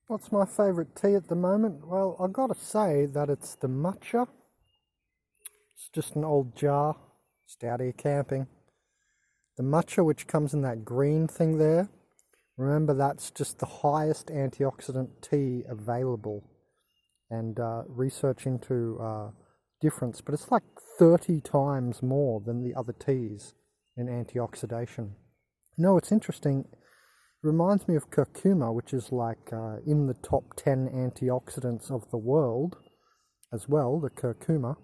What's my favourite tea at the moment? Well, I've got to say that it's the matcha. It's just an old jar, just out here camping. The matcha, which comes in that green thing there, remember that's just the highest antioxidant tea available. And research into difference, but it's like 30 times more than the other teas in antioxidation. No, it's interesting. It reminds me of curcuma, which is like in the top 10 antioxidants of the world as well, the curcuma.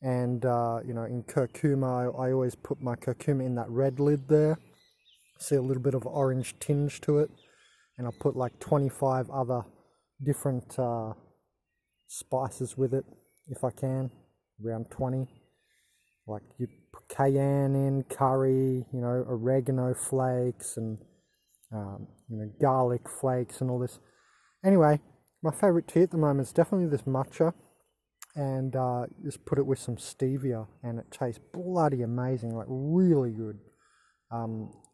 And, in curcuma, I always put my curcuma in that red lid there. See a little bit of orange tinge to it. And I'll put like 25 other different spices with it, if I can, around 20. Like you put cayenne in, curry, oregano flakes and garlic flakes and all this. Anyway, my favourite tea at the moment is definitely this matcha, and just put it with some stevia, and it tastes bloody amazing, like really good.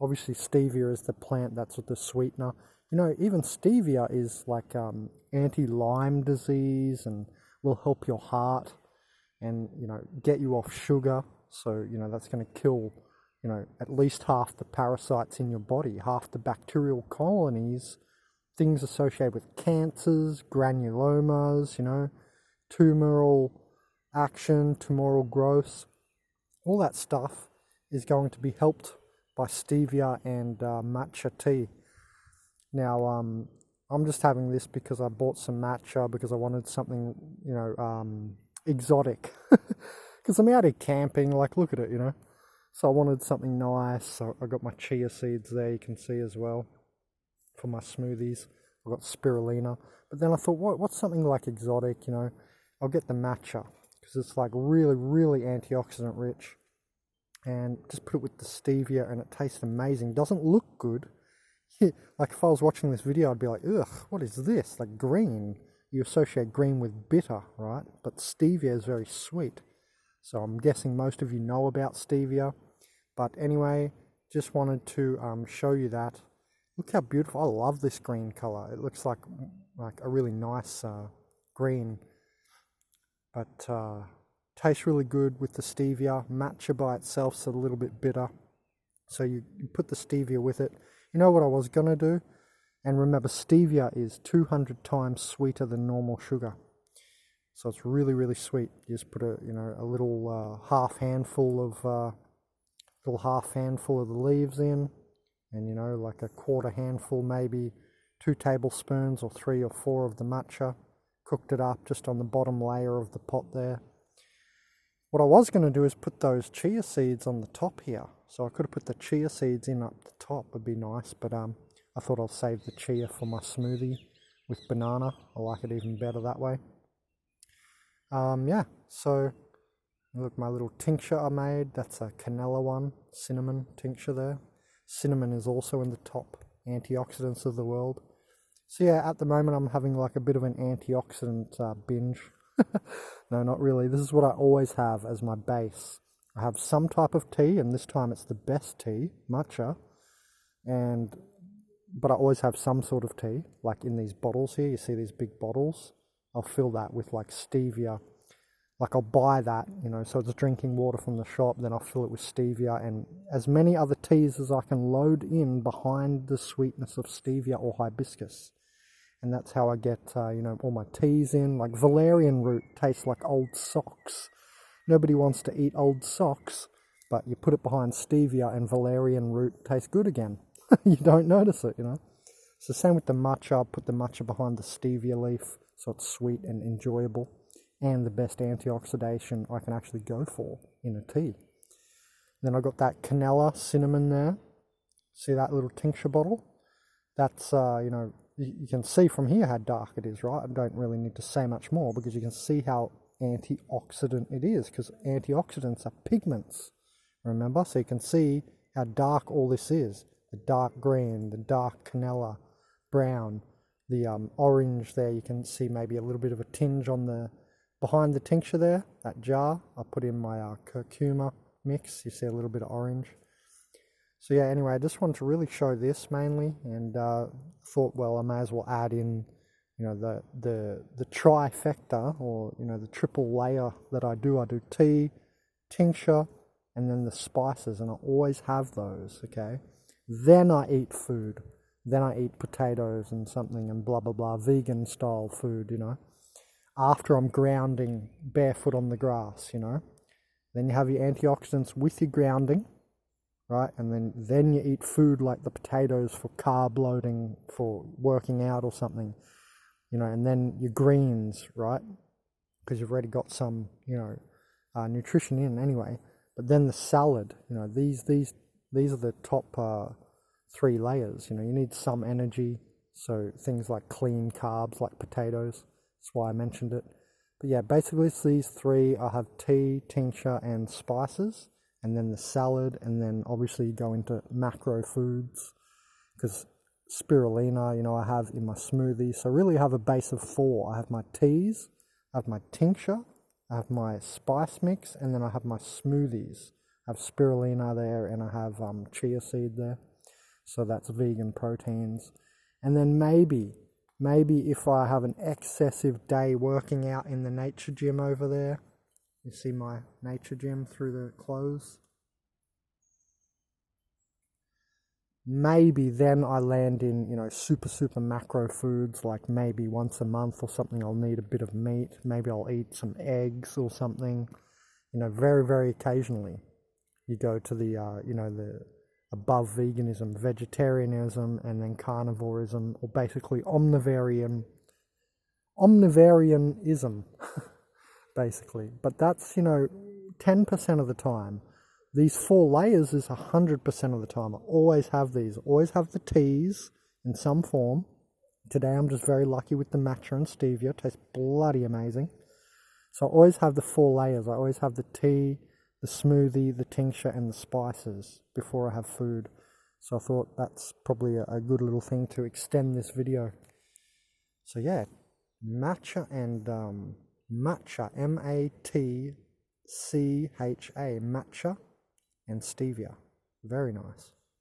Obviously stevia is the plant that's the sweetener. Even stevia is like anti-Lyme disease and will help your heart and, get you off sugar. So, that's going to kill, at least half the parasites in your body, half the bacterial colonies, things associated with cancers, granulomas, tumoral action, tumoral growth. All that stuff is going to be helped by stevia and matcha tea. Now, I'm just having this because I bought some matcha because I wanted something, exotic. Because I'm out here camping, like, look at it, So I wanted something nice. So I got my chia seeds there, you can see as well, for my smoothies. I got spirulina. But then I thought, what's something like exotic, I'll get the matcha because it's like really, really antioxidant rich. And just put it with the stevia and it tastes amazing. Doesn't look good. Like if I was watching this video, I'd be like, ugh, what is this? Like green. You associate green with bitter, right? But stevia is very sweet. So I'm guessing most of you know about stevia. But anyway, just wanted to show you that. Look how beautiful. I love this green color. It looks like a really nice green. But tastes really good with the stevia. Matcha by itself is a little bit bitter. So you put the stevia with it. You know what I was going to do? And remember, stevia is 200 times sweeter than normal sugar. So it's really, really sweet. You just put a little half handful of the leaves in, and like a quarter handful, maybe 2 tablespoons or 3 or 4 of the matcha. Cooked it up just on the bottom layer of the pot there. What I was going to do is put those chia seeds on the top here. So I could have put the chia seeds in up the top, would be nice, but I thought I'll save the chia for my smoothie with banana. I like it even better that way. So look, my little tincture I made, that's a canela one, cinnamon tincture there. Cinnamon is also in the top antioxidants of the world. So yeah, at the moment I'm having like a bit of an antioxidant binge. No, not really. This is what I always have as my base. I have some type of tea, and this time it's the best tea, matcha, but I always have some sort of tea, like in these bottles here. You see these big bottles? I'll fill that with like stevia. Like I'll buy that, so it's drinking water from the shop, then I'll fill it with stevia and as many other teas as I can load in behind the sweetness of stevia or hibiscus. And that's how I get, all my teas in. Like valerian root tastes like old socks. Nobody wants to eat old socks, but you put it behind stevia and valerian root tastes good again. You don't notice it, So same with the matcha. I'll put the matcha behind the stevia leaf, so it's sweet and enjoyable. And the best antioxidation I can actually go for in a tea. Then I got that canela cinnamon there. See that little tincture bottle? That's, you can see from here how dark it is, right? I don't really need to say much more because you can see how antioxidant it is, because antioxidants are pigments, remember? So you can see how dark all this is. The dark green, the dark canela, brown, the orange there. You can see maybe a little bit of a tinge on behind the tincture there, that jar. I put in my curcuma mix. You see a little bit of orange. So yeah, anyway, I just wanted to really show this mainly, and thought, well, I may as well add in, you know, the trifecta, or you know, the triple layer that I do. I do tea, tincture, and then the spices, and I always have those. Okay, then I eat food. Then I eat potatoes and something and blah blah blah, vegan style food. You know, after I'm grounding barefoot on the grass. You know, then you have your antioxidants with your grounding. Right, and then you eat food like the potatoes for carb loading, for working out or something, you know, and then your greens, right, because you've already got some, you know, nutrition in anyway. But then the salad, you know, these are the top 3 layers. You know, you need some energy, so things like clean carbs, like potatoes. That's why I mentioned it. But yeah, basically it's these 3. I have tea, tincture, and spices. And then the salad, and then obviously you go into macro foods, because spirulina, you know, I have in my smoothie. So really I have a base of 4. I have my teas, I have my tincture, I have my spice mix, and then I have my smoothies. I have spirulina there, and I have chia seed there. So that's vegan proteins. And then maybe if I have an excessive day working out in the nature gym over there, you see my nature gym through the clothes. Maybe then I land in, you know, super macro foods, like maybe once a month or something I'll need a bit of meat. Maybe I'll eat some eggs or something. You know, very occasionally. You go to the, you know, the above veganism, vegetarianism, and then carnivorism, or basically omnivorianism. Basically, but that's, you know, 10% of the time. These 4 layers is 100% of the time. I always have these. Always have the teas in some form. Today I'm just very lucky with the matcha and stevia. It tastes bloody amazing. So I always have the 4 layers. I always have the tea, the smoothie, the tincture, and the spices before I have food. So I thought that's probably a good little thing to extend this video. So yeah, matcha and matcha, matcha, matcha, and stevia. Very nice.